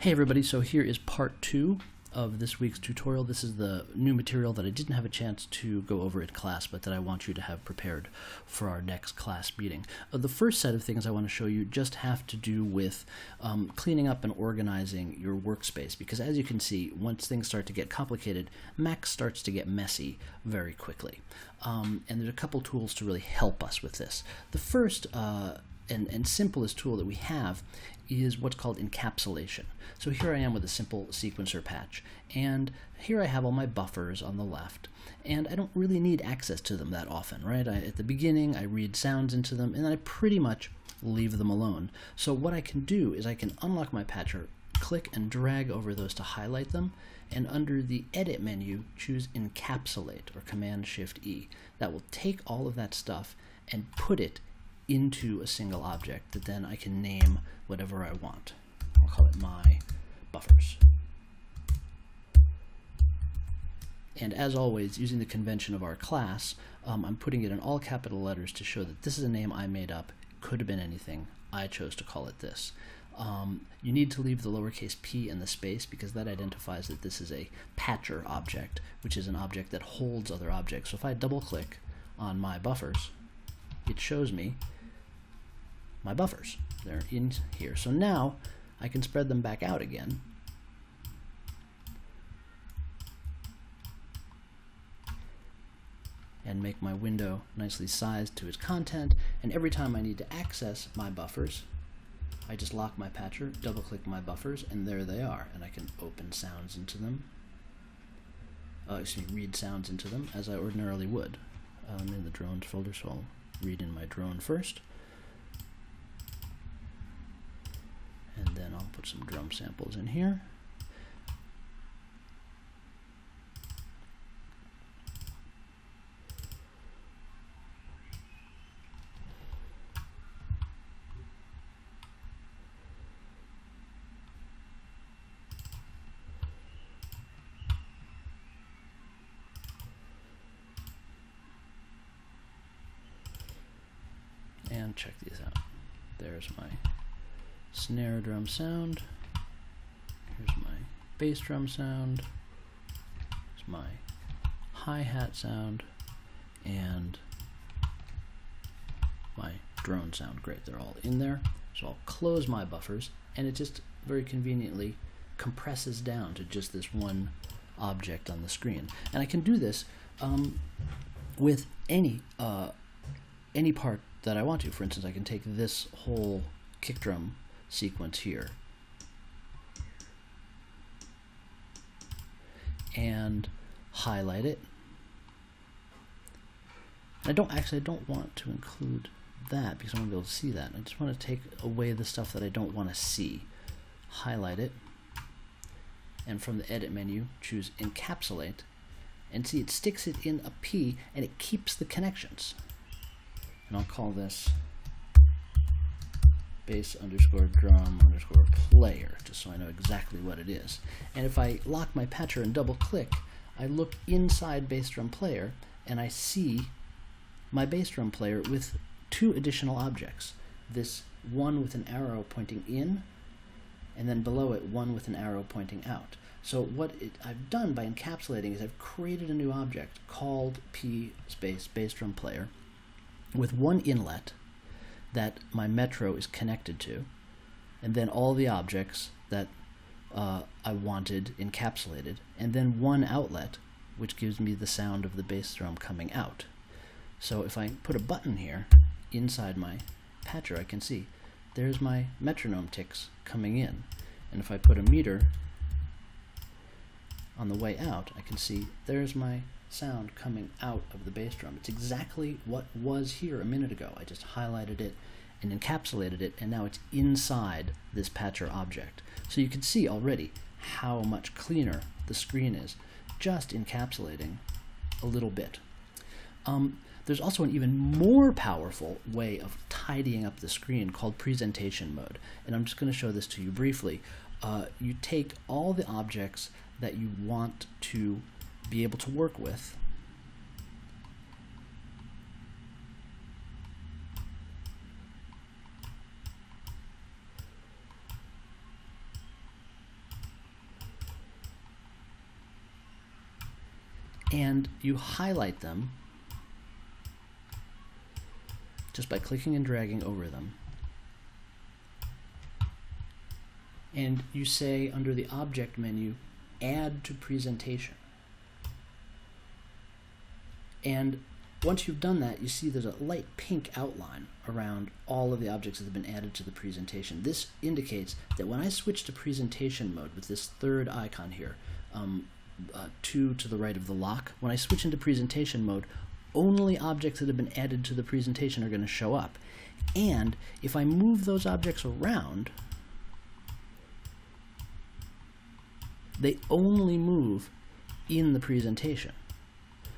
Hey everybody, so here is part 2 of this week's tutorial. This is the new material that I didn't have a chance to go over in class, but that I want you to have prepared for our next class meeting. The first set of things I want to show you just have to do with cleaning up and organizing your workspace, because as you can see, once things start to get complicated, Mac starts to get messy very quickly. And there's a couple tools to really help us with this. The first and simplest tool that we have is what's called Encapsulation. So here I am with a simple sequencer patch, and here I have all my buffers on the left, and I don't really need access to them that often, right? At the beginning I read sounds into them, and then I pretty much leave them alone. So what I can do is I can unlock my patcher, click and drag over those to highlight them, and under the Edit menu choose Encapsulate or Command-Shift-E. That will take all of that stuff and put it into a single object that then I can name whatever I want. I'll call it my buffers. And as always, using the convention of our class, I'm putting it in all capital letters to show that this is a name I made up. It could have been anything. I chose to call it this. You need to leave the lowercase p and the space because that identifies that this is a patcher object, which is an object that holds other objects. So if I double click on my buffers, it shows me my buffers. They're in here. So now I can spread them back out again. And make my window nicely sized to its content. And every time I need to access my buffers, I just lock my patcher, double click my buffers, and there they are. And I can open sounds into them. Read sounds into them as I ordinarily would. I'm in the drones folder, so I'll read in my drone first. And then I'll put some drum samples in here. And check these out. There's my snare drum sound. Here's my bass drum sound. Here's my hi-hat sound. And my drone sound. Great, they're all in there. So I'll close my buffers, and it just very conveniently compresses down to just this one object on the screen. And I can do this with any part that I want to. For instance, I can take this whole kick drum sequence here and highlight it. And I don't want to include that because I want to be able to see that. I just want to take away the stuff that I don't want to see. Highlight it, and from the Edit menu choose Encapsulate, and see it sticks it in a P and it keeps the connections. And I'll call this bass_drum_player, just so I know exactly what it is. And if I lock my patcher and double click, I look inside bass drum player and I see my bass drum player with two additional objects. This one with an arrow pointing in, and then below it one with an arrow pointing out. So what I've done by encapsulating is I've created a new object called P space bass drum player with one inlet that my metro is connected to, and then all the objects that I wanted encapsulated, and then one outlet which gives me the sound of the bass drum coming out. So if I put a button here inside my patcher, I can see there's my metronome ticks coming in, and if I put a meter on the way out, I can see there's my sound coming out of the bass drum. It's exactly what was here a minute ago. I just highlighted it and encapsulated it, and now it's inside this patcher object. So you can see already how much cleaner the screen is just encapsulating a little bit. There's also an even more powerful way of tidying up the screen called presentation mode, and I'm just going to show this to you briefly. You take all the objects that you want to be able to work with, and you highlight them just by clicking and dragging over them. And you say under the Object menu, Add to Presentation. And once you've done that, you see there's a light pink outline around all of the objects that have been added to the presentation. This indicates that when I switch to presentation mode with this third icon here, 2 to the right of the lock, when I switch into presentation mode, only objects that have been added to the presentation are going to show up. And if I move those objects around, they only move in the presentation.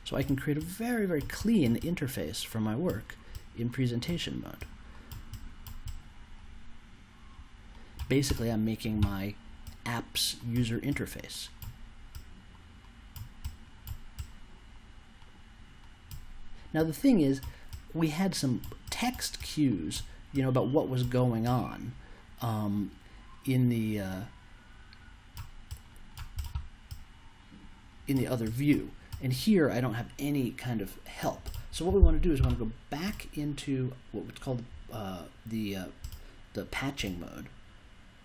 So I can create a very, very clean interface for my work in presentation mode. Basically, I'm making my app's user interface. Now the thing is, we had some text cues, about what was going on in the other view. And here I don't have any kind of help. So what we want to do is we want to go back into what's called the patching mode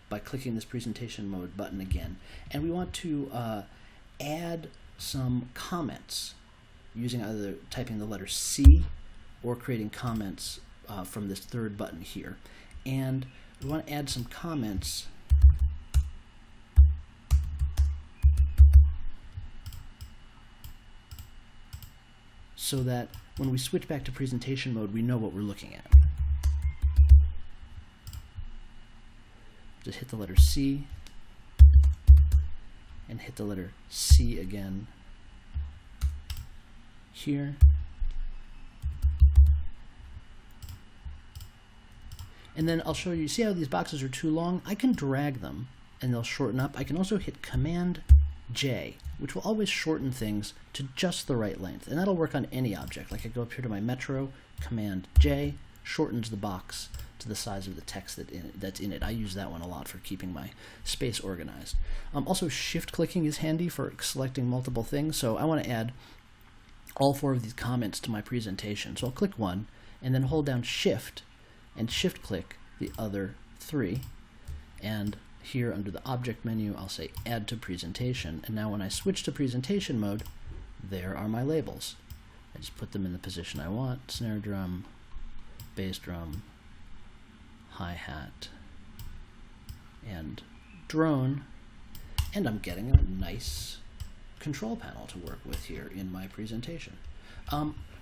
by clicking this presentation mode button again. And we want to add some comments using either typing the letter C or creating comments from this third button here. And we want to add some comments so that when we switch back to presentation mode, we know what we're looking at. Just hit the letter C and hit the letter C again here. And then I'll show you, see how these boxes are too long? I can drag them and they'll shorten up. I can also hit Command J, which will always shorten things to just the right length. And that'll work on any object. Like I go up here to my Metro, Command J, shortens the box to the size of the text that's in it. I use that one a lot for keeping my space organized. Also, shift clicking is handy for selecting multiple things. So I want to add all 4 of these comments to my presentation. So I'll click one and then hold down Shift and shift click the other 3. And here under the Object menu, I'll say Add to Presentation. And now when I switch to presentation mode, there are my labels. I just put them in the position I want: snare drum, bass drum, hi-hat, and drone. And I'm getting a nice control panel to work with here in my presentation.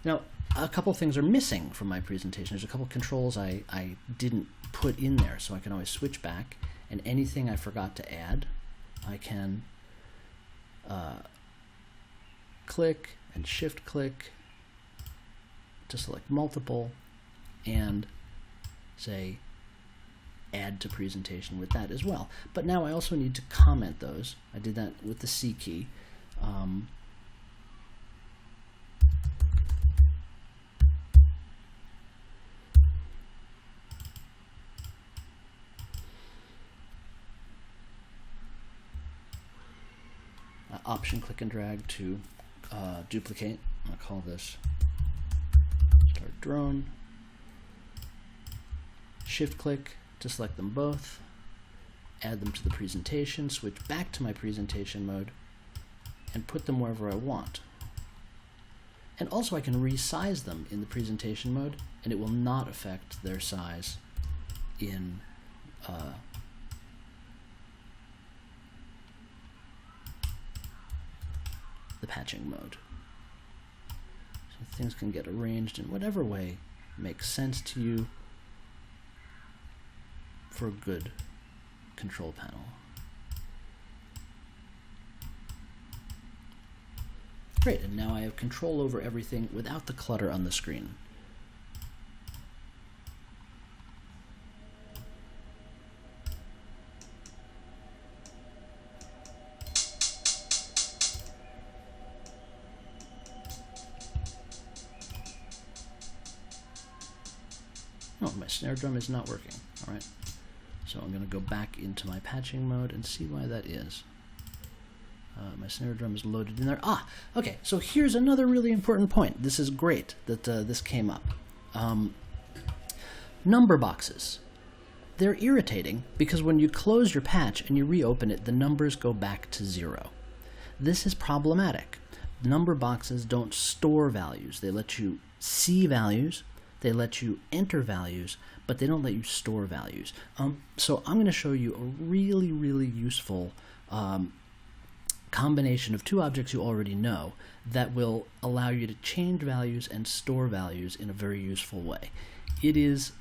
Now, a couple things are missing from my presentation. There's a couple controls I didn't put in there, so I can always switch back, and anything I forgot to add, I can click and shift click to select multiple and say add to presentation with that as well. But now I also need to comment those. I did that with the C key. Option click and drag to duplicate. I'll call this start drone. Shift click to select them both, add them to the presentation, switch back to my presentation mode, and put them wherever I want. And also I can resize them in the presentation mode, and it will not affect their size in the patching mode. So things can get arranged in whatever way makes sense to you for a good control panel. Great, and now I have control over everything without the clutter on the screen. Oh, my snare drum is not working. All right. So I'm going to go back into my patching mode and see why that is. My snare drum is loaded in there. Okay, so here's another really important point. This is great that this came up. Number boxes. They're irritating because when you close your patch and you reopen it, the numbers go back to 0. This is problematic. Number boxes don't store values. They let you see values, they let you enter values, but they don't let you store values. So I'm going to show you a really, really useful combination of two objects you already know that will allow you to change values and store values in a very useful way. It is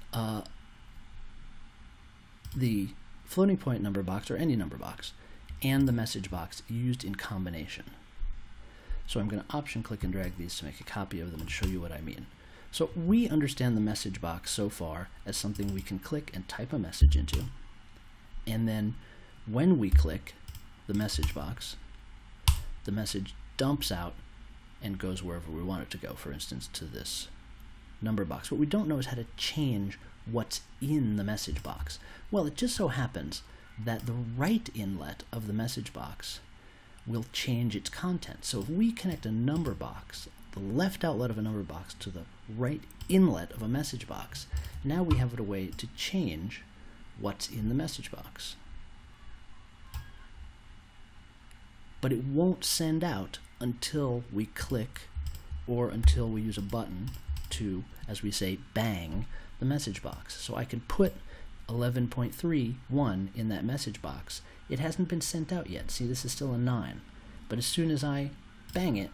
the floating point number box, or any number box, and the message box used in combination. So I'm going to option click and drag these to make a copy of them and show you what I mean. So we understand the message box so far as something we can click and type a message into, and then when we click the message box, the message dumps out and goes wherever we want it to go, for instance to this number box. What we don't know is how to change what's in the message box. Well, it just so happens that the right inlet of the message box will change its content. So if we connect a number box, the left outlet of a number box, to the right inlet of a message box, now we have a way to change what's in the message box. But it won't send out until we click or until we use a button to, as we say, bang the message box. So I can put 11.31 in that message box. It hasn't been sent out yet. See, this is still a 9. But as soon as I bang it,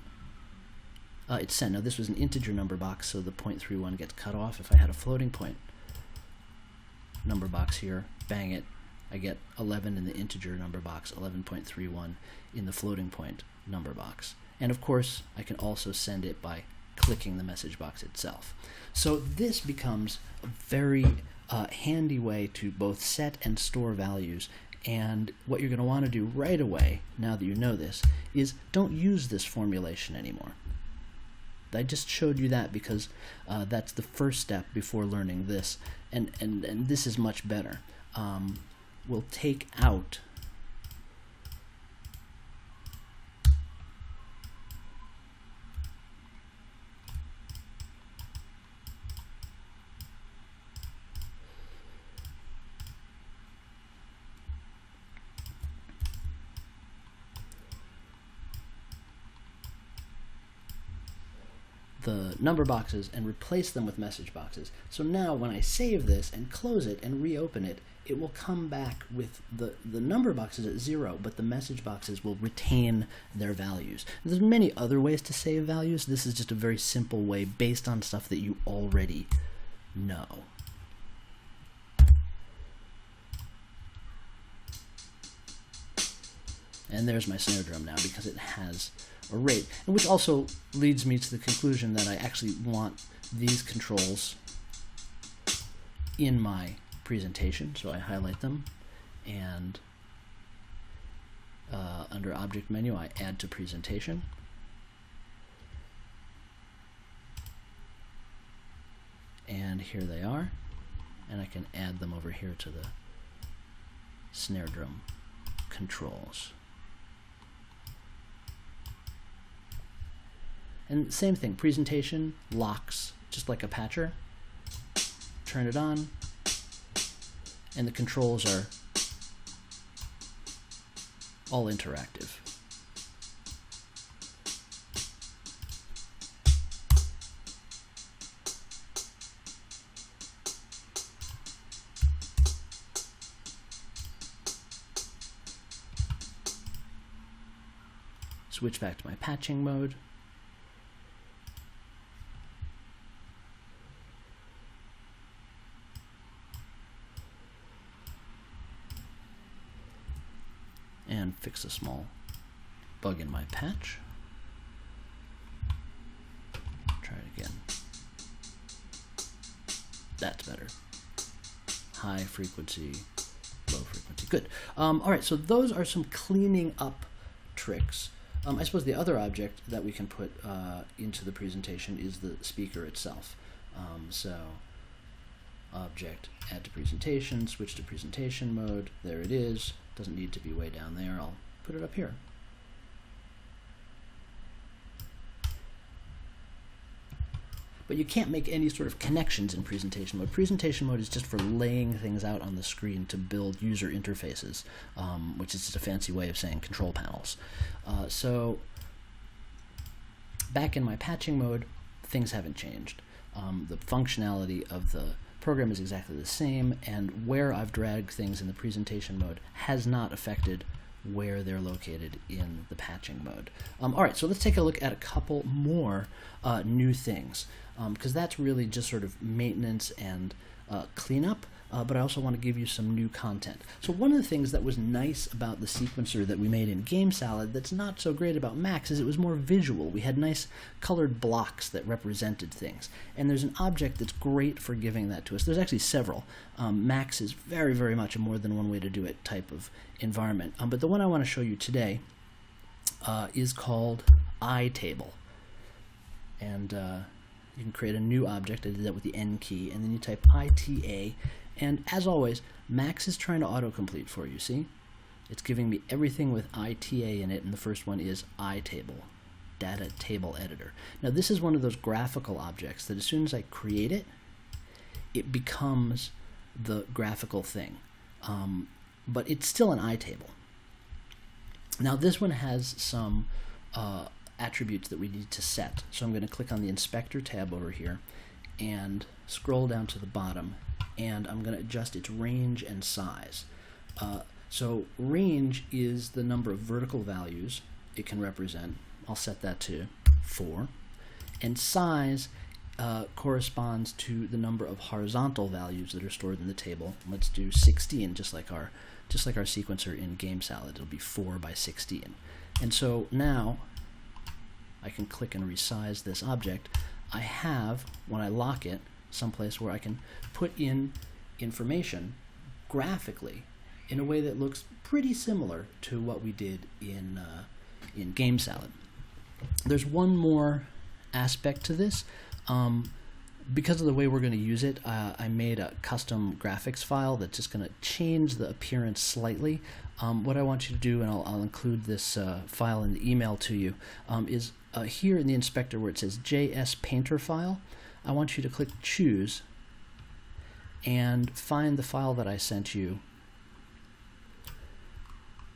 it's sent. Now this was an integer number box, so the 0.31 gets cut off. If I had a floating point number box here, bang it, I get 11 in the integer number box, 11.31 in the floating point number box. And of course, I can also send it by clicking the message box itself. So this becomes a very handy way to both set and store values. And what you're going to want to do right away, now that you know this, is don't use this formulation anymore. I just showed you that because that's the first step before learning this, and this is much better. We'll take out the number boxes and replace them with message boxes. So now when I save this and close it and reopen it, it will come back with the number boxes at 0, but the message boxes will retain their values. There's many other ways to save values. This is just a very simple way based on stuff that you already know. And there's my snare drum now because it has a rate, and which also leads me to the conclusion that I actually want these controls in my presentation. So I highlight them, and under Object Menu I add to Presentation. And here they are, and I can add them over here to the snare drum controls. And same thing, presentation, locks, just like a patcher. Turn it on, and the controls are all interactive. Switch back to my patching mode. And fix a small bug in my patch. Try it again. That's better. High frequency, low frequency. Good. All right, so those are some cleaning up tricks. I suppose the other object that we can put into the presentation is the speaker itself. So object, add to presentation, switch to presentation mode. There it is. Doesn't need to be way down there. I'll put it up here. but you can't make any sort of connections in presentation mode. Presentation mode is just for laying things out on the screen to build user interfaces, which is just a fancy way of saying control panels. So back in my patching mode, things haven't changed. The functionality of the program is exactly the same, and where I've dragged things in the presentation mode has not affected where they're located in the patching mode. All right, so let's take a look at a couple more new things, because that's really just sort of maintenance and cleanup, but I also want to give you some new content. So one of the things that was nice about the sequencer that we made in GameSalad that's not so great about Max is it was more visual. We had nice colored blocks that represented things, and there's an object that's great for giving that to us. There's actually several. Max is very, very much a more than one way to do it type of environment, but the one I want to show you today is called itable, and you can create a new object. I did that with the N key, and then you type ITA, and as always, Max is trying to autocomplete for you. See? It's giving me everything with ITA in it, and the first one is itable, data table editor. Now this is one of those graphical objects that as soon as I create it, it becomes the graphical thing, but it's still an itable. Now this one has some attributes that we need to set. So I'm going to click on the Inspector tab over here and scroll down to the bottom, and I'm going to adjust its range and size. So range is the number of vertical values it can represent. I'll set that to 4. And size corresponds to the number of horizontal values that are stored in the table. Let's do 16, just like our sequencer in GameSalad. It'll be 4 by 16. And so now I can click and resize this object. I have, when I lock it, someplace where I can put in information graphically in a way that looks pretty similar to what we did in GameSalad. There's one more aspect to this. Because of the way we're going to use it, I made a custom graphics file that's just going to change the appearance slightly. What I want you to do, and I'll include this file in the email to you, is here in the inspector where it says JS Painter file, I want you to click Choose and find the file that I sent you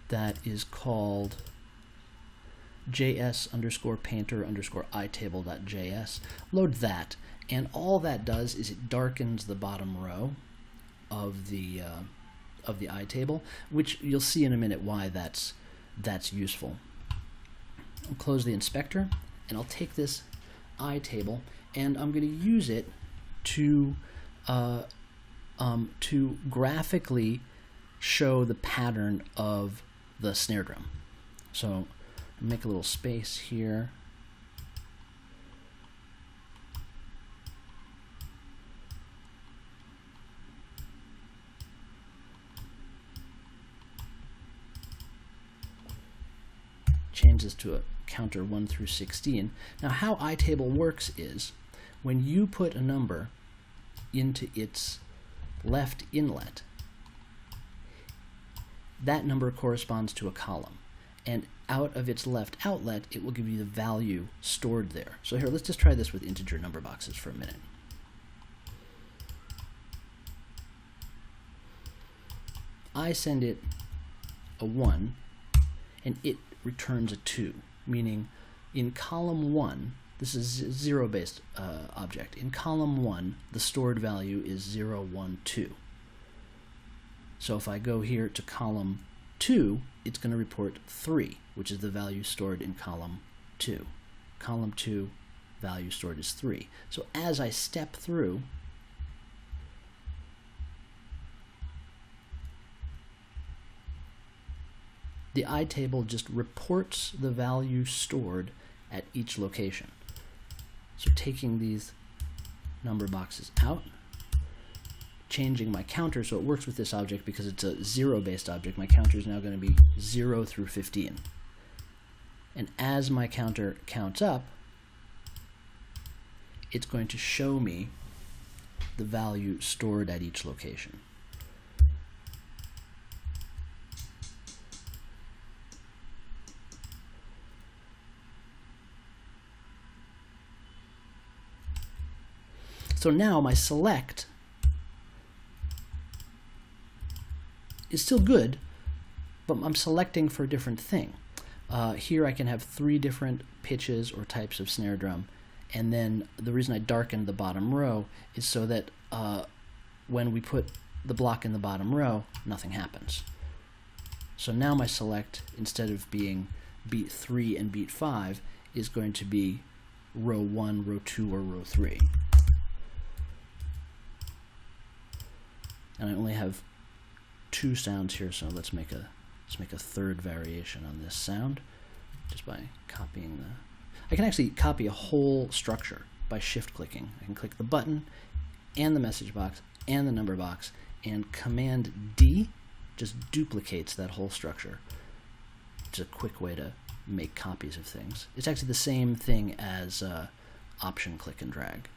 that is called js_painter_itable.js. Load that, and all that does is it darkens the bottom row of the itable, which you'll see in a minute why that's useful. I'll close the inspector, and I'll take this itable, and I'm going to use it to graphically show the pattern of the snare drum. So make a little space here. Change this to a counter 1 through 16. Now how itable works is when you put a number into its left inlet, that number corresponds to a column, and out of its left outlet it will give you the value stored there. So here, let's just try this with integer number boxes for a minute. I send it a 1 and it returns a 2, meaning in column 1, this is a zero-based object. In column 1, the stored value is 0, 1, 2. So if I go here to column 2, it's going to report 3, which is the value stored in column 2. Column 2 value stored is 3. So as I step through, the itable just reports the value stored at each location. So taking these number boxes out, changing my counter so it works with this object because it's a zero-based object. My counter is now going to be 0 through 15. And as my counter counts up, it's going to show me the value stored at each location. So now my select is still good, but I'm selecting for a different thing. Here I can have 3 different pitches or types of snare drum, and then the reason I darkened the bottom row is so that when we put the block in the bottom row, nothing happens. So now my select, instead of being beat 3 and beat 5, is going to be row 1, row 2, or row 3. And I only have 2 sounds here, so let's make a third variation on this sound just by copying the... I can actually copy a whole structure by shift clicking. I can click the button and the message box and the number box, and Command D just duplicates that whole structure. It's a quick way to make copies of things. It's actually the same thing as Option click and drag.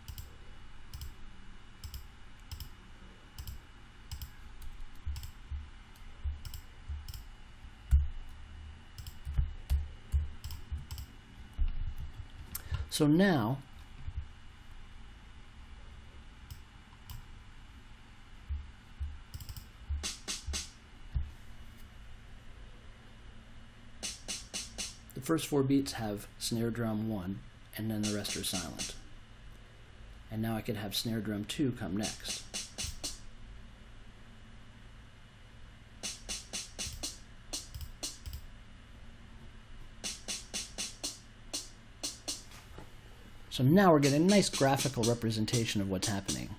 So now the first 4 beats have snare drum 1, and then the rest are silent. And now I could have snare drum 2 come next. So now we're getting a nice graphical representation of what's happening.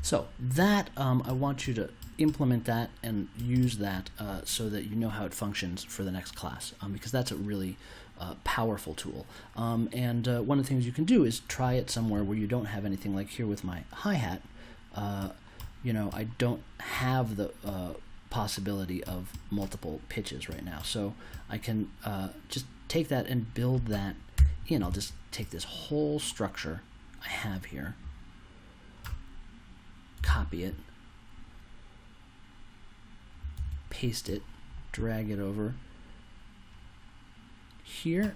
So that, I want you to implement that and use that so that you know how it functions for the next class, because that's a really powerful tool. And one of the things you can do is try it somewhere where you don't have anything, like here with my hi-hat. You know, I don't have the possibility of multiple pitches right now, so I can just take that and build that in. I'll just take this whole structure I have here, copy it, paste it, drag it over here,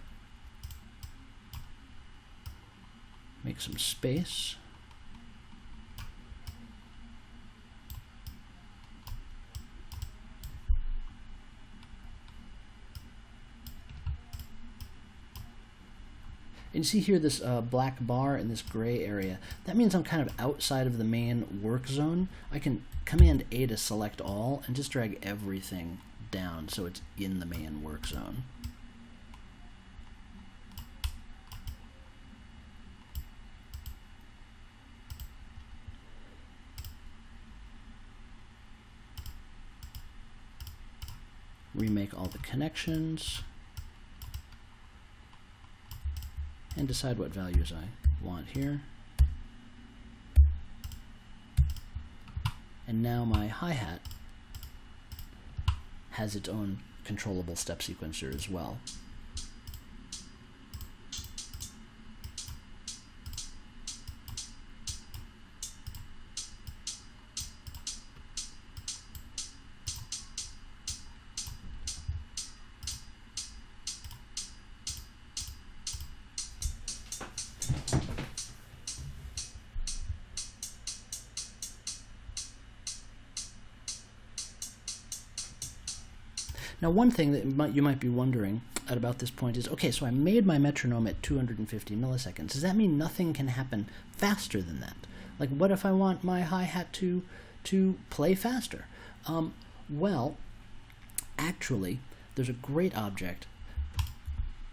make some space, and you see here this black bar in this gray area. That means I'm kind of outside of the main work zone. I can Command A to select all and just drag everything down so it's in the main work zone. Remake all the connections and decide what values I want here. And now my hi-hat has its own controllable step sequencer as well. Now, one thing that you might be wondering at about this point is, okay, so I made my metronome at 250 milliseconds. Does that mean nothing can happen faster than that? Like, what if I want my hi-hat to to play faster? Well, actually, there's a great object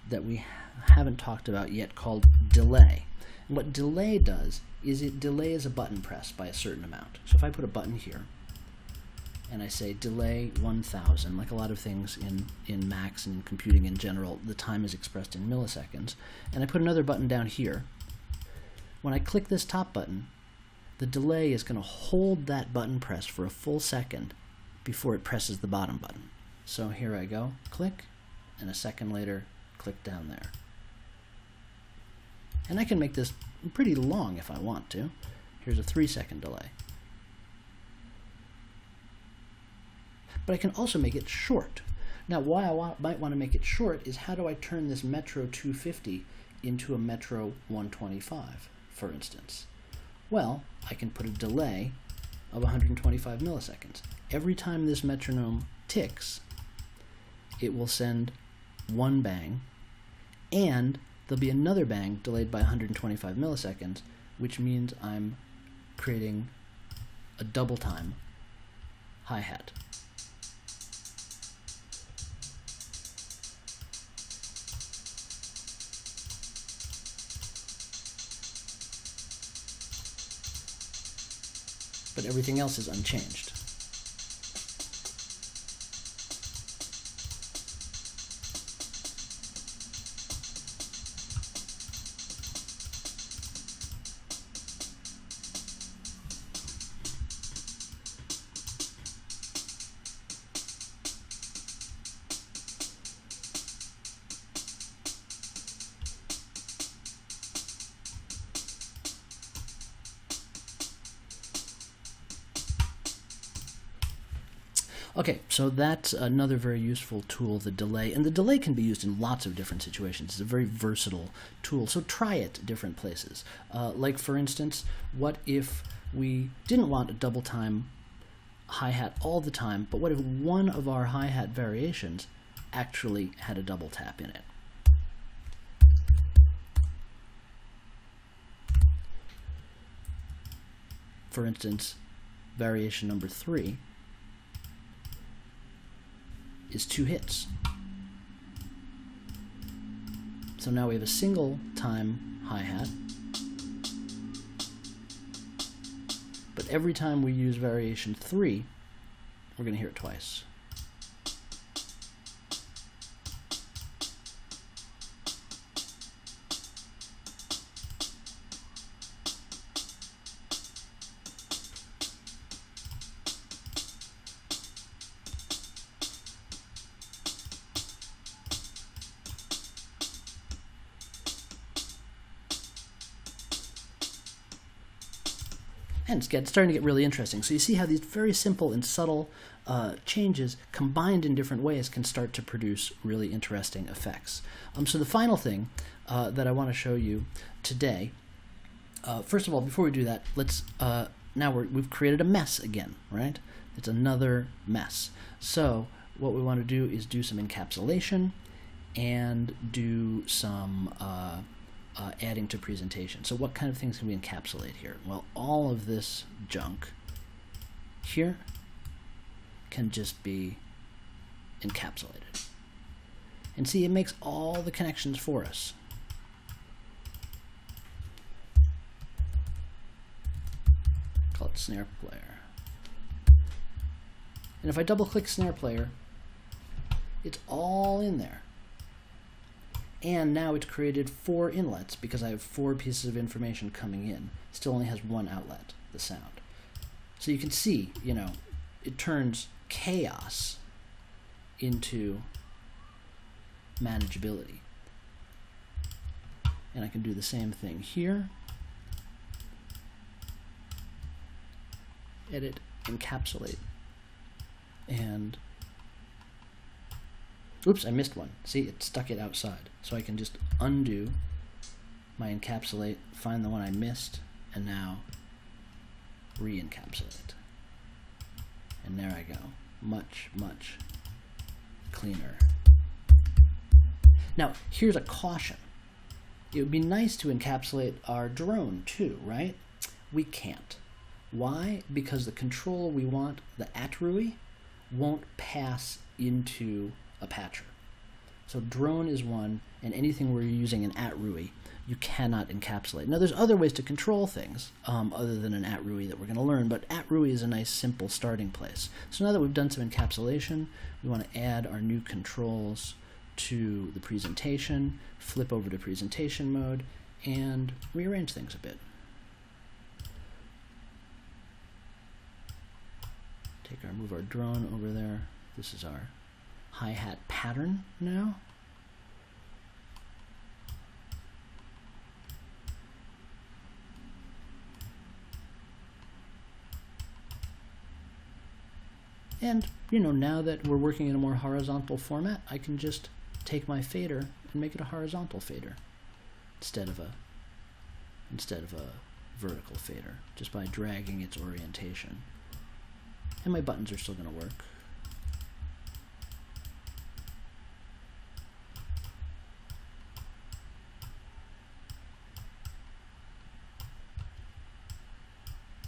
that we haven't talked about yet called delay. And what delay does is it delays a button press by a certain amount. So if I put a button here and I say delay 1000, like a lot of things in Macs and in computing in general, the time is expressed in milliseconds, and I put another button down here, when I click this top button, the delay is going to hold that button press for a full second before it presses the bottom button. So here I go, click, and a second later, click down there. And I can make this pretty long if I want to. Here's a 3-second delay. But I can also make it short. Now, why I might want to make it short is how do I turn this Metro 250 into a Metro 125, for instance? Well, I can put a delay of 125 milliseconds. Every time this metronome ticks, it will send one bang, and there'll be another bang delayed by 125 milliseconds, which means I'm creating a double time hi-hat. But everything else is unchanged. Okay, so that's another very useful tool, the delay. And the delay can be used in lots of different situations. It's a very versatile tool, so try it different places. Like, for instance, what if we didn't want a double time hi-hat all the time, but what if one of our hi-hat variations actually had a double tap in it? For instance, variation number 3 is 2 hits. So now we have a single time hi-hat, but every time we use variation 3, we're going to hear it twice. And it's starting to get really interesting. So you see how these very simple and subtle changes combined in different ways can start to produce really interesting effects. So the final thing that I want to show you today, first of all, before we do that, let's now we've created a mess again, right? It's another mess. So what we want to do is do some encapsulation and do some adding to presentation. So what kind of things can we encapsulate here? Well, all of this junk here can just be encapsulated. And see, it makes all the connections for us. Call it snare player. And if I double click snare player, it's all in there. And now it's created 4 inlets because I have 4 pieces of information coming in. It still only has 1 outlet, the sound. So you can see, you know, it turns chaos into manageability. And I can do the same thing here. Edit, encapsulate, and oops, I missed one. See, it stuck it outside. So I can just undo my encapsulate, find the one I missed, and now re-encapsulate. And there I go. Much, much cleaner. Now, here's a caution. It would be nice to encapsulate our drone too, right? We can't. Why? Because the control we want, the @RUI, won't pass into a patcher. So drone is one, and anything where you're using an @RUI, you cannot encapsulate. Now there's other ways to control things other than an @RUI that we're going to learn, but @RUI is a nice simple starting place. So now that we've done some encapsulation, we want to add our new controls to the presentation, flip over to presentation mode, and rearrange things a bit. Move our drone over there. This is our hi-hat pattern now. And, you know, now that we're working in a more horizontal format, I can just take my fader and make it a horizontal fader instead of a vertical fader, just by dragging its orientation. And my buttons are still going to work.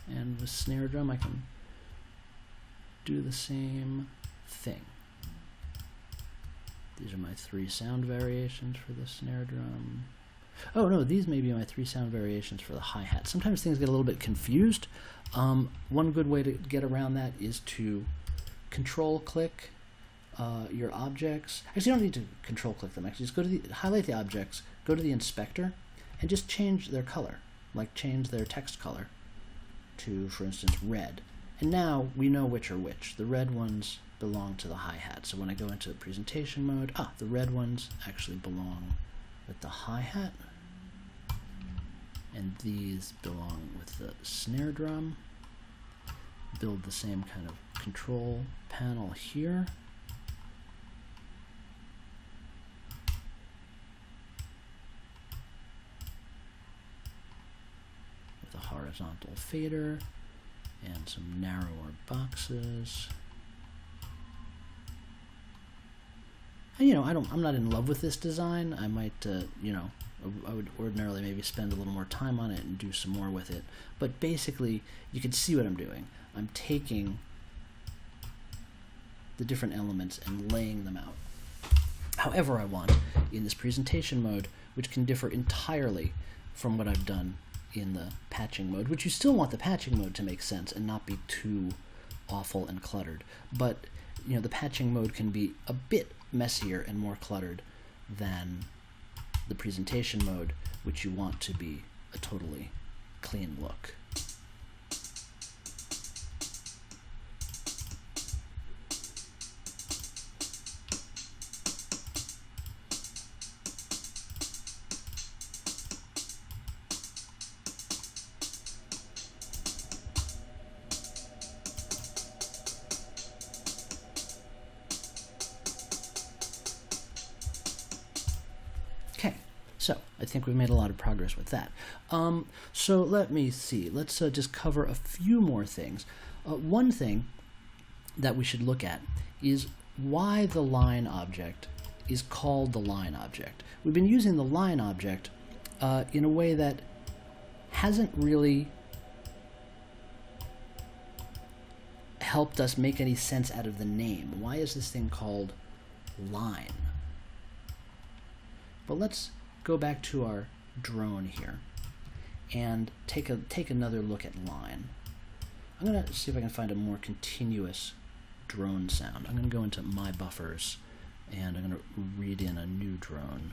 And with Snare Drum, I can do the same thing. These are my 3 sound variations for the snare drum. Oh no, these may be my 3 sound variations for the hi-hat. Sometimes things get a little bit confused. One good way to get around that is to control click your objects. Actually, you don't need to control click them. Actually, just go to highlight the objects, go to the inspector, and just change their color. Like change their text color to, for instance, red. And now we know which are which. The red ones belong to the hi-hat. So when I go into presentation mode, the red ones actually belong with the hi-hat. And these belong with the snare drum. Build the same kind of control panel here. With a horizontal fader and some narrower boxes. And, you know, I'm not in love with this design. I might, you know, I would ordinarily maybe spend a little more time on it and do some more with it. But basically, you can see what I'm doing. I'm taking the different elements and laying them out however I want in this presentation mode, which can differ entirely from what I've done in the patching mode, which you still want the patching mode to make sense and not be too awful and cluttered. But, you know, the patching mode can be a bit messier and more cluttered than the presentation mode, which you want to be a totally clean look. So I think we've made a lot of progress with that. So let me see. Let's just cover a few more things. One thing that we should look at is why the line object is called the line object. We've been using the line object in a way that hasn't really helped us make any sense out of the name. Why is this thing called line? But let's go back to our drone here and take another look at line. I'm going to see if I can find a more continuous drone sound. I'm going to go into my buffers and I'm going to read in a new drone.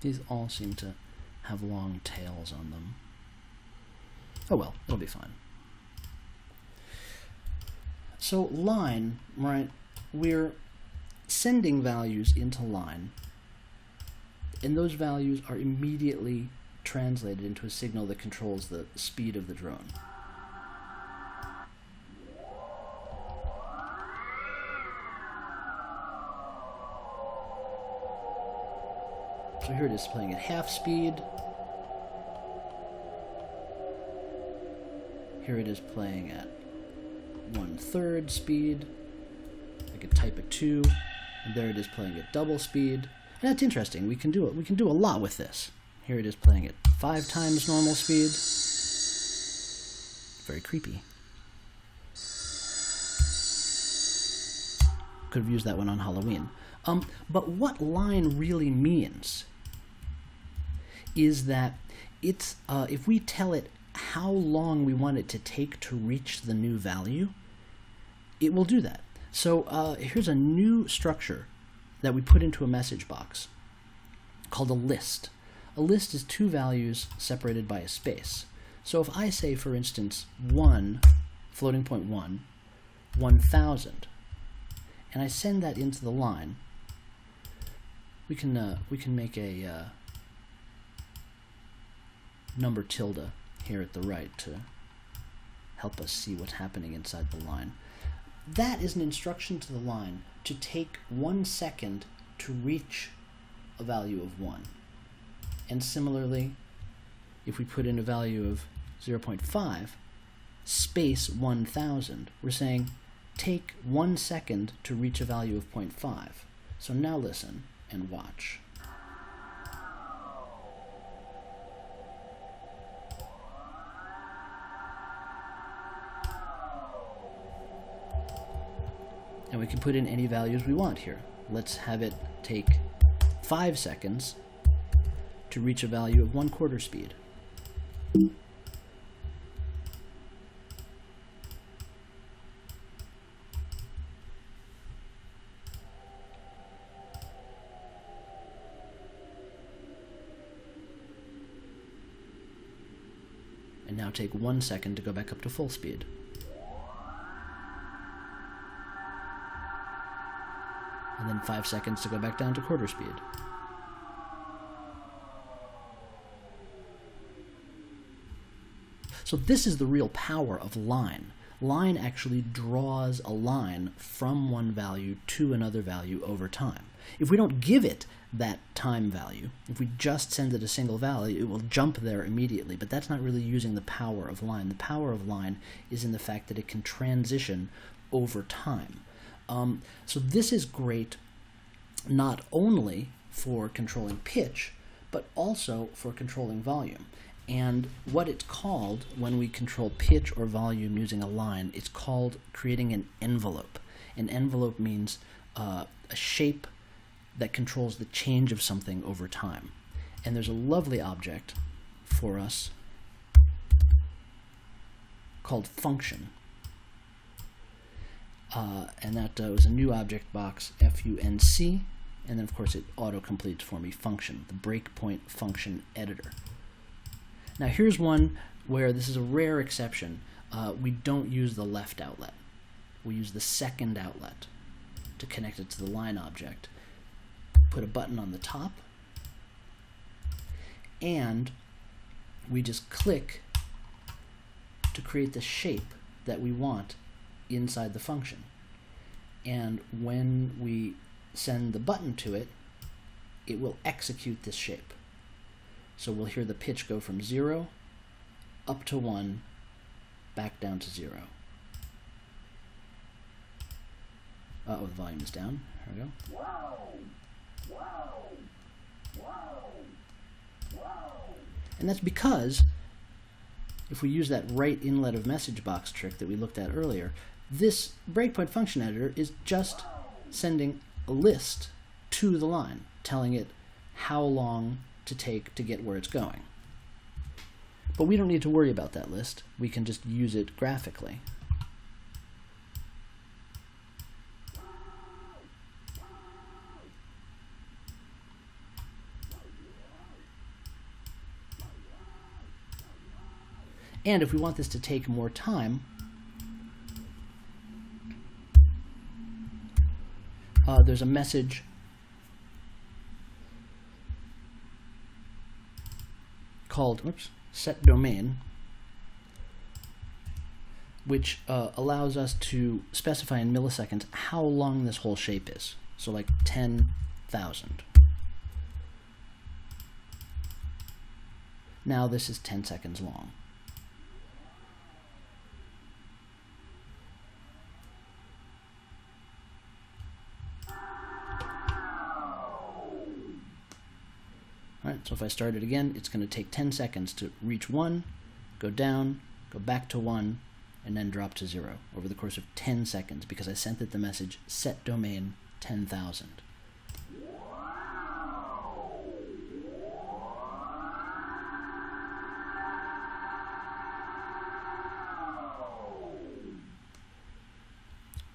These all seem to have long tails on them. Oh well, it'll be fine. So line, right, we're sending values into line, and those values are immediately translated into a signal that controls the speed of the drone. So here it is playing at half speed. Here it is playing at 1/3 speed. I could type a 2, and there it is playing at double speed. And that's interesting. We can do it. We can do a lot with this. Here it is playing at 5 times normal speed. Very creepy. Could have used that one on Halloween. But what line really means is that it's if we tell it how long we want it to take to reach the new value, it will do that. So here's a new structure that we put into a message box called a list. A list is 2 values separated by a space. So if I say, for instance, 1, floating point 1, 1000, and I send that into the line, we can make a number tilde here at the right to help us see what's happening inside the line. That is an instruction to the line to take 1 second to reach a value of 1. And similarly, if we put in a value of 0.5, space 1000, we're saying take 1 second to reach a value of 0.5. So now listen and watch. And we can put in any values we want here. Let's have it take 5 seconds to reach a value of 1/4 speed. And now take 1 second to go back up to full speed. And then 5 seconds to go back down to 1/4 speed. So this is the real power of line. Line actually draws a line from one value to another value over time. If we don't give it that time value, if we just send it a single value, it will jump there immediately, but that's not really using the power of line. The power of line is in the fact that it can transition over time. So this is great not only for controlling pitch, but also for controlling volume. And what it's called when we control pitch or volume using a line, it's called creating an envelope. An envelope means a shape that controls the change of something over time. And there's a lovely object for us called function. And that was a new object box, FUNC, and then of course it auto-completes for me function, the breakpoint function editor. Now here's one where this is a rare exception. We don't use the left outlet. We use the second outlet to connect it to the line object. Put a button on the top, and we just click to create the shape that we want inside the function. And when we send the button to it, it will execute this shape. So we'll hear the pitch go from 0 up to 1, back down to 0. Uh-oh, the volume is down. There we go. And that's because if we use that right inlet of message box trick that we looked at earlier, this breakpoint function editor is just sending a list to the line, telling it how long to take to get where it's going. But we don't need to worry about that list. We can just use it graphically. And if we want this to take more time, there's a message called set domain, which allows us to specify in milliseconds how long this whole shape is. So like 10,000. Now this is 10 seconds long. Alright, so if I start it again, it's going to take 10 seconds to reach 1, go down, go back to 1, and then drop to 0 over the course of 10 seconds because I sent it the message set domain 10,000.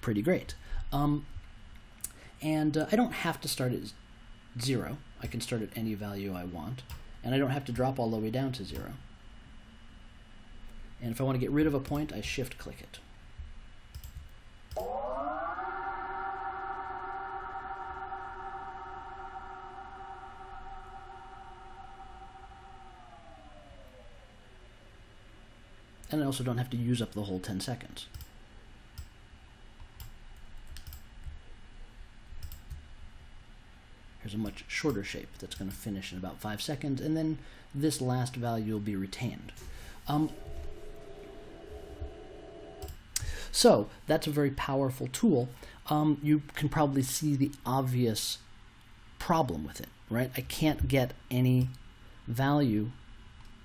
Pretty great. And I don't have to start at 0. I can start at any value I want, and I don't have to drop all the way down to 0. And if I want to get rid of a point, I shift click it. And I also don't have to use up the whole 10 seconds. Here's a much shorter shape that's going to finish in about 5 seconds, and then this last value will be retained. So that's a very powerful tool. You can probably see the obvious problem with it, right? I can't get any value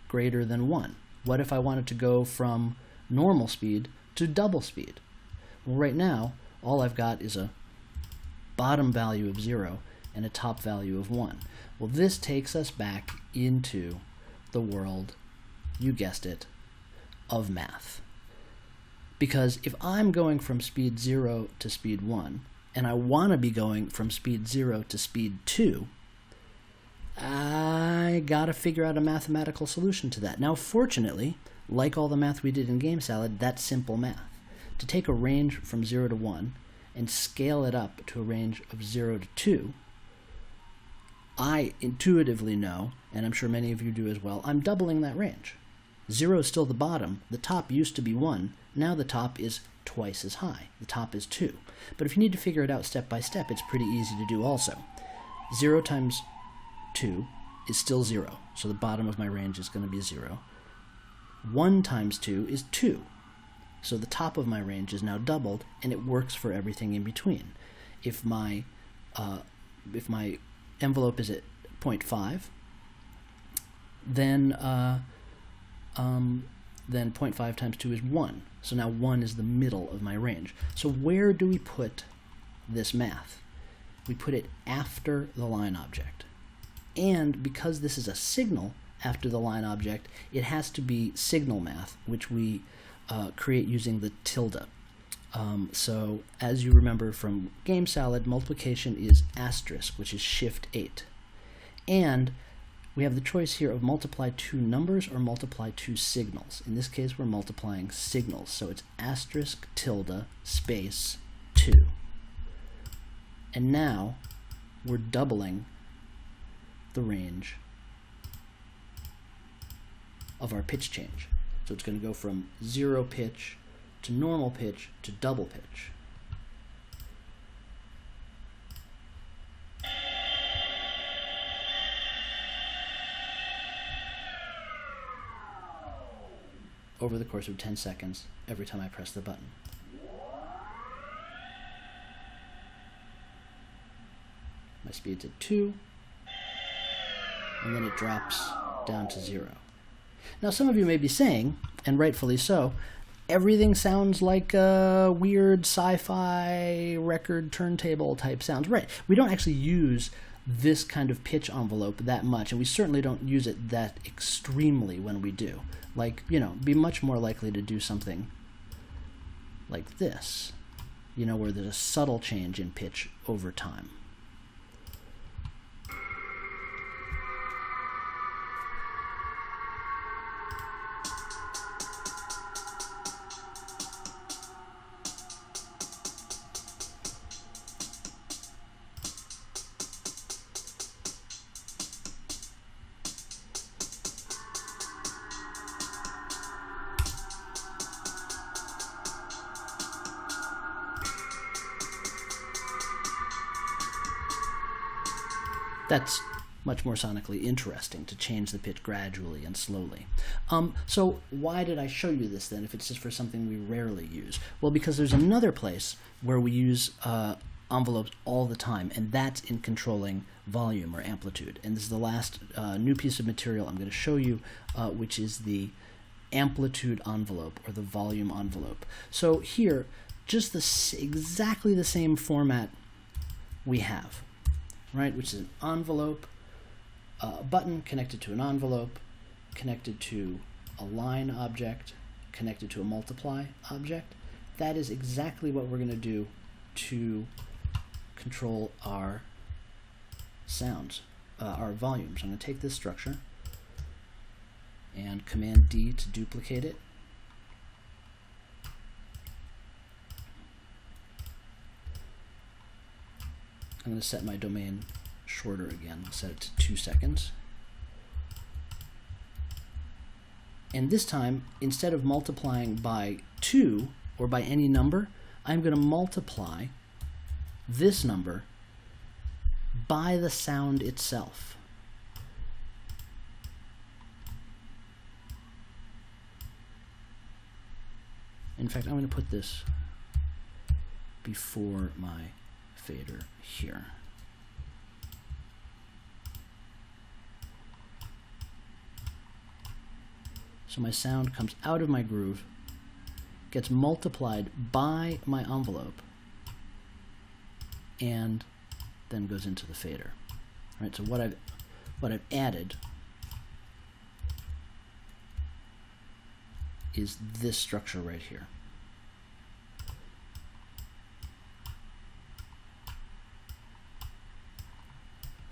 greater than 1. What if I wanted to go from normal speed to double speed? Well, right now, all I've got is a bottom value of 0 and a top value of 1. Well, this takes us back into the world, you guessed it, of math. Because if I'm going from speed 0 to speed 1, and I want to be going from speed 0 to speed 2, I gotta figure out a mathematical solution to that. Now, fortunately, like all the math we did in Game Salad, that's simple math. To take a range from 0 to 1 and scale it up to a range of 0 to 2, I intuitively know, and I'm sure many of you do as well, I'm doubling that range. 0 is still the bottom. The top used to be 1. Now the top is twice as high. The top is 2. But if you need to figure it out step by step, it's pretty easy to do also. 0 times 2 is still 0, so the bottom of my range is going to be 0. 1 times 2 is 2, so the top of my range is now doubled, and it works for everything in between. If my envelope is at 0.5, then 0.5 times 2 is 1. So now 1 is the middle of my range. So where do we put this math? We put it after the line object. And because this is a signal after the line object, it has to be signal math, which we create using the tilde. So as you remember from Game Salad, multiplication is asterisk, which is shift 8. And we have the choice here of multiply two numbers or multiply two signals. In this case, we're multiplying signals. So it's asterisk tilde space 2. And now we're doubling the range of our pitch change. So it's going to go from 0 pitch to normal pitch to double pitch. Over the course of 10 seconds, every time I press the button. My speed's at 2, and then it drops down to 0. Now some of you may be saying, and rightfully so, everything sounds like weird sci-fi record turntable type sounds. Right, we don't actually use this kind of pitch envelope that much, and we certainly don't use it that extremely when we do. Like, be much more likely to do something like this, where there's a subtle change in pitch over time. That's much more sonically interesting to change the pitch gradually and slowly. So why did I show you this then if it's just for something we rarely use? Well, because there's another place where we use envelopes all the time, and that's in controlling volume or amplitude. And this is the last new piece of material I'm going to show you, which is the amplitude envelope or the volume envelope. So here, just exactly the same format we have, right? Which is an envelope, a button connected to an envelope, connected to a line object, connected to a multiply object. That is exactly what we're going to do to control our sounds, our volumes. I'm going to take this structure and Command D to duplicate it. I'm going to set my domain shorter again. I'll set it to 2 seconds. And this time, instead of multiplying by 2 or by any number, I'm going to multiply this number by the sound itself. In fact, I'm going to put this before my fader here. So my sound comes out of my groove, gets multiplied by my envelope, and then goes into the fader. All right, so what I've added is this structure right here.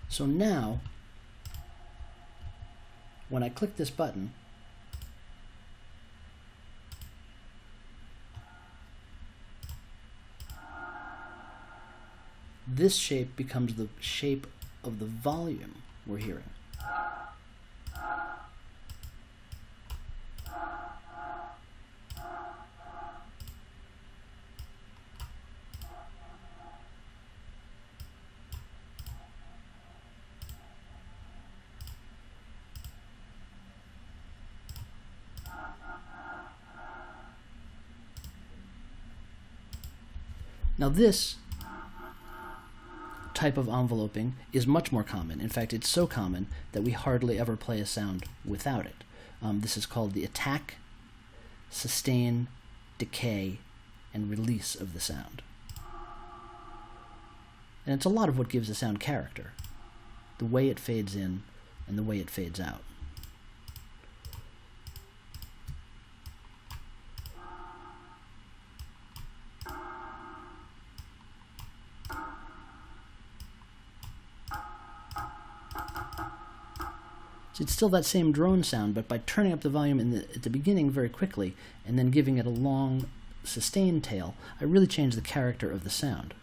So now, when I click this button, this shape becomes the shape of the volume we're hearing. Now this type of enveloping is much more common. In fact, it's so common that we hardly ever play a sound without it. This is called the attack, sustain, decay, and release of the sound. And it's a lot of what gives the sound character, the way it fades in and the way it fades out. So it's still that same drone sound, but by turning up the volume at the beginning very quickly and then giving it a long sustained tail, I really change the character of the sound.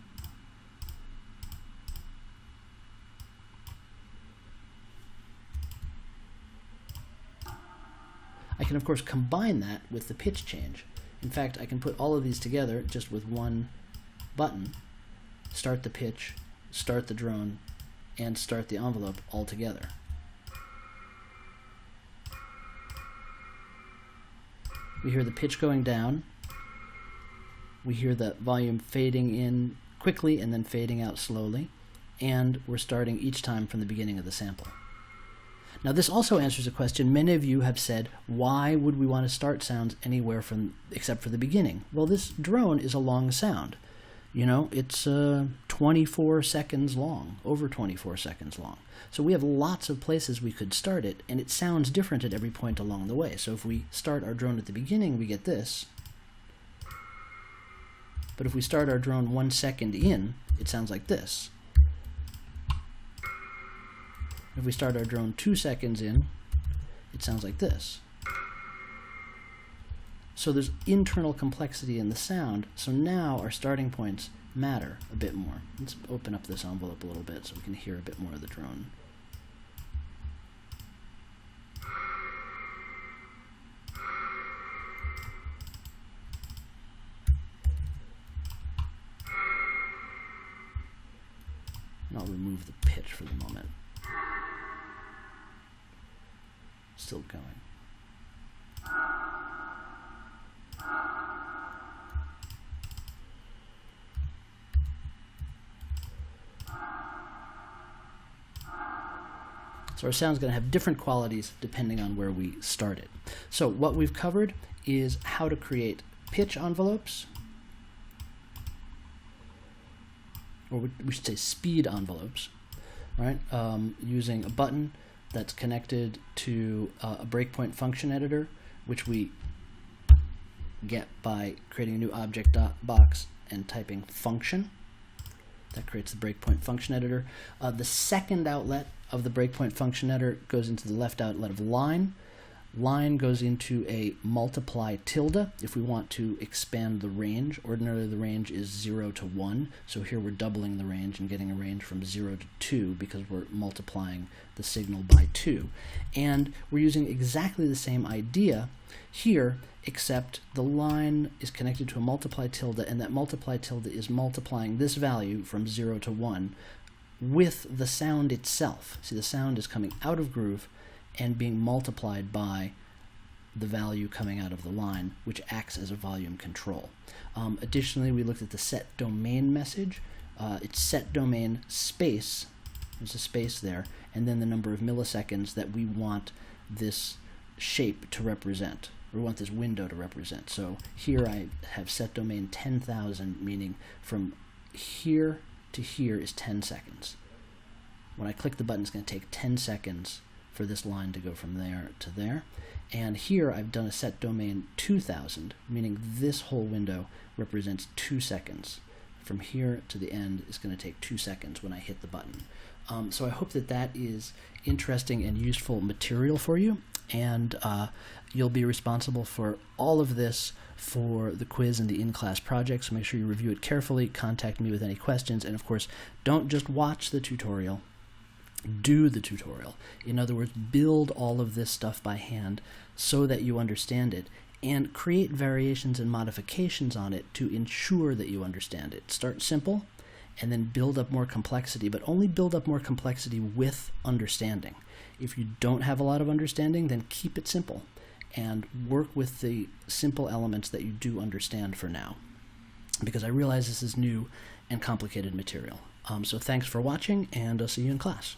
I can of course combine that with the pitch change. In fact, I can put all of these together just with one button, start the pitch, start the drone, and start the envelope all together. We hear the pitch going down. We hear the volume fading in quickly and then fading out slowly. And we're starting each time from the beginning of the sample. Now this also answers a question many of you have said, why would we want to start sounds anywhere except for the beginning? Well, this drone is a long sound. You know, it's 24 seconds long, over 24 seconds long. So we have lots of places we could start it, and it sounds different at every point along the way. So if we start our drone at the beginning, we get this. But if we start our drone 1 second in, it sounds like this. If we start our drone 2 seconds in, it sounds like this. So there's internal complexity in the sound, so now our starting points matter a bit more. Let's open up this envelope a little bit so we can hear a bit more of the drone. And I'll remove the pitch for the moment. Still going. So our sound's going to have different qualities depending on where we start it. So what we've covered is how to create pitch envelopes, or we should say speed envelopes, right? Using a button that's connected to a breakpoint function editor, which we get by creating a new object box and typing function. That creates the breakpoint function editor. The second outlet of the breakpoint function editor goes into the left outlet of line. Line goes into a multiply tilde if we want to expand the range. Ordinarily the range is 0 to 1, so here we're doubling the range and getting a range from 0 to 2 because we're multiplying the signal by 2. And we're using exactly the same idea here, except the line is connected to a multiply tilde, and that multiply tilde is multiplying this value from 0 to 1 with the sound itself. See, the sound is coming out of groove and being multiplied by the value coming out of the line, which acts as a volume control. Additionally, we looked at the set domain message. It's set domain space, there's a space there, and then the number of milliseconds that we want this shape to represent. We want this window to represent. So here I have set domain 10,000, meaning from here to here is 10 seconds. When I click the button, it's going to take 10 seconds for this line to go from there to there. And here I've done a set domain 2000, meaning this whole window represents 2 seconds. From here to the end is going to take 2 seconds when I hit the button. So I hope that that is interesting and useful material for you, and you'll be responsible for all of this for the quiz and the in-class project, so make sure you review it carefully, contact me with any questions, and of course, don't just watch the tutorial, do the tutorial. In other words, build all of this stuff by hand so that you understand it, and create variations and modifications on it to ensure that you understand it. Start simple, and then build up more complexity, but only build up more complexity with understanding. If you don't have a lot of understanding, then keep it simple and work with the simple elements that you do understand for now, because I realize this is new and complicated material. So thanks for watching, and I'll see you in class.